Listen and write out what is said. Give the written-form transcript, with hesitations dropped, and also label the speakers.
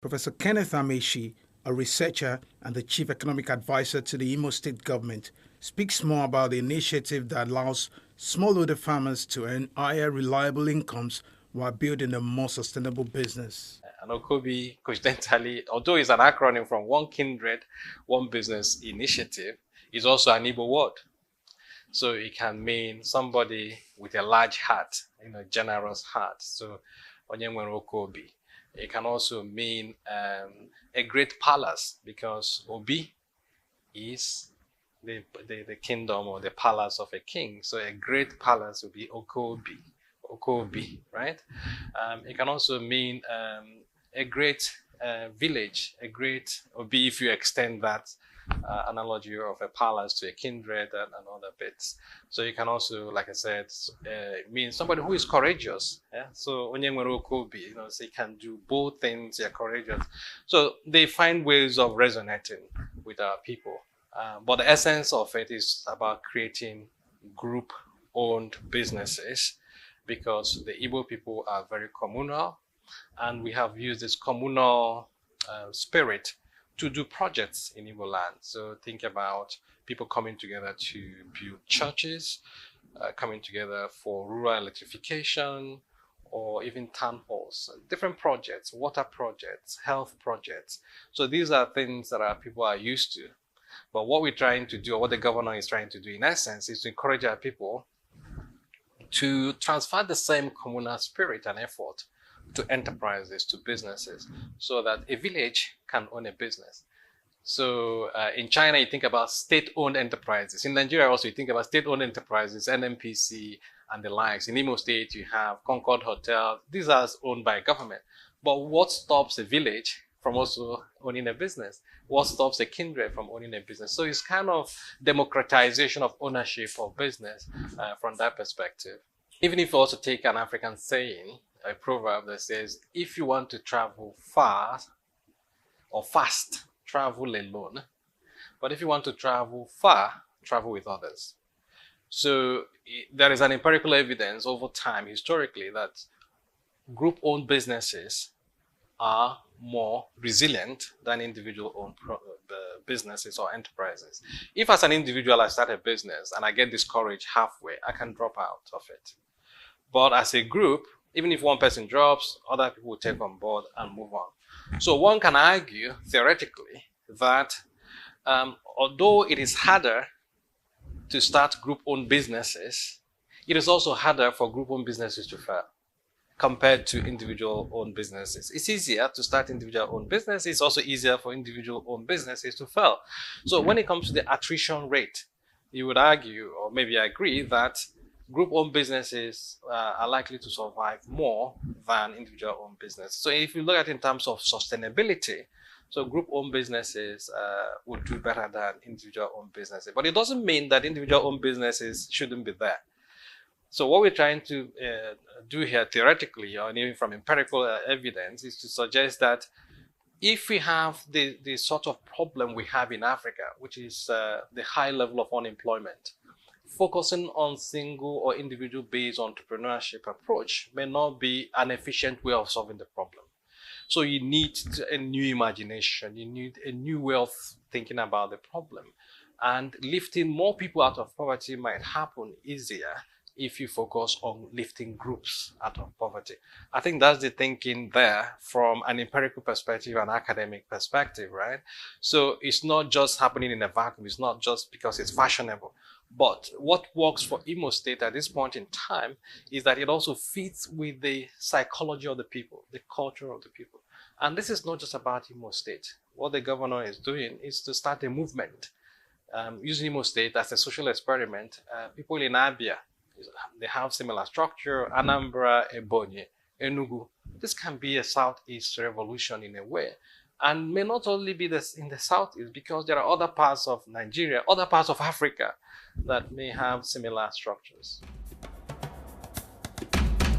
Speaker 1: Professor Kenneth Amechi, a researcher and the chief economic advisor to the Imo State government, speaks more about the initiative that allows smallholder farmers to earn higher reliable incomes while building a more sustainable business.
Speaker 2: And OKOBI, coincidentally, although it's an acronym from One Kindred, One Business Initiative, is also an Igbo word. So it can mean somebody with a large heart, generous heart. So onye nwere OKOBI. It can also mean a great palace, because Obi is the kingdom or the palace of a king. So a great palace would be OKOBI, right? It can also mean a great village, a great Obi, if you extend that analogy of a palace to a kindred and other bits. So you can also, like I said, mean somebody who is courageous. Yeah. So onye nwere OKOBI, so you can do both things. You're courageous. So they find ways of resonating with our people. But the essence of it is about creating group-owned businesses, because the Igbo people are very communal, and we have used this communal spirit to do projects in Igbo land. So think about people coming together to build churches, coming together for rural electrification, or even town halls, different projects, water projects, health projects. So these are things that our people are used to. But what we're trying to do, or what the governor is trying to do in essence, is to encourage our people to transfer the same communal spirit and effort to enterprises, to businesses, so that a village can own a business. So in China, you think about state-owned enterprises. In Nigeria also, you think about state-owned enterprises, NNPC and the likes. In Imo State, you have Concord Hotel. These are owned by government. But what stops a village from also owning a business? What stops a kindred from owning a business? So it's kind of democratization of ownership of business from that perspective. Even if you also take an African saying, a proverb that says, if you want to travel far or fast, travel alone. But if you want to travel far, travel with others. So there is an empirical evidence over time, historically, that group-owned businesses are more resilient than individual-owned businesses or enterprises. If as an individual I start a business and I get discouraged halfway, I can drop out of it. But as a group, even if one person drops, other people will take on board and move on. So one can argue, theoretically, that although it is harder to start group-owned businesses, it is also harder for group-owned businesses to fail compared to individual-owned businesses. It's easier to start individual-owned businesses. It's also easier for individual-owned businesses to fail. So when it comes to the attrition rate, you would argue, or maybe agree, that group-owned businesses are likely to survive more than individual-owned businesses. So if you look at it in terms of sustainability, so group-owned businesses would do better than individual-owned businesses. But it doesn't mean that individual-owned businesses shouldn't be there. So what we're trying to do here theoretically, or even from empirical evidence, is to suggest that if we have the sort of problem we have in Africa, which is the high level of unemployment, focusing on single or individual-based entrepreneurship approach may not be an efficient way of solving the problem. So you need a new imagination, you need a new way of thinking about the problem. And lifting more people out of poverty might happen easier if you focus on lifting groups out of poverty. I think that's the thinking there from an empirical perspective, an academic perspective, right? So it's not just happening in a vacuum. It's not just because it's fashionable. But what works for Imo State at this point in time is that it also fits with the psychology of the people, the culture of the people. And this is not just about Imo State. What the governor is doing is to start a movement using Imo State as a social experiment. People in Abia, they have similar structure, Anambra, Ebonyi, Enugu. This can be a Southeast revolution in a way, and may not only be this in the Southeast, because there are other parts of Nigeria, other parts of Africa that may have similar structures.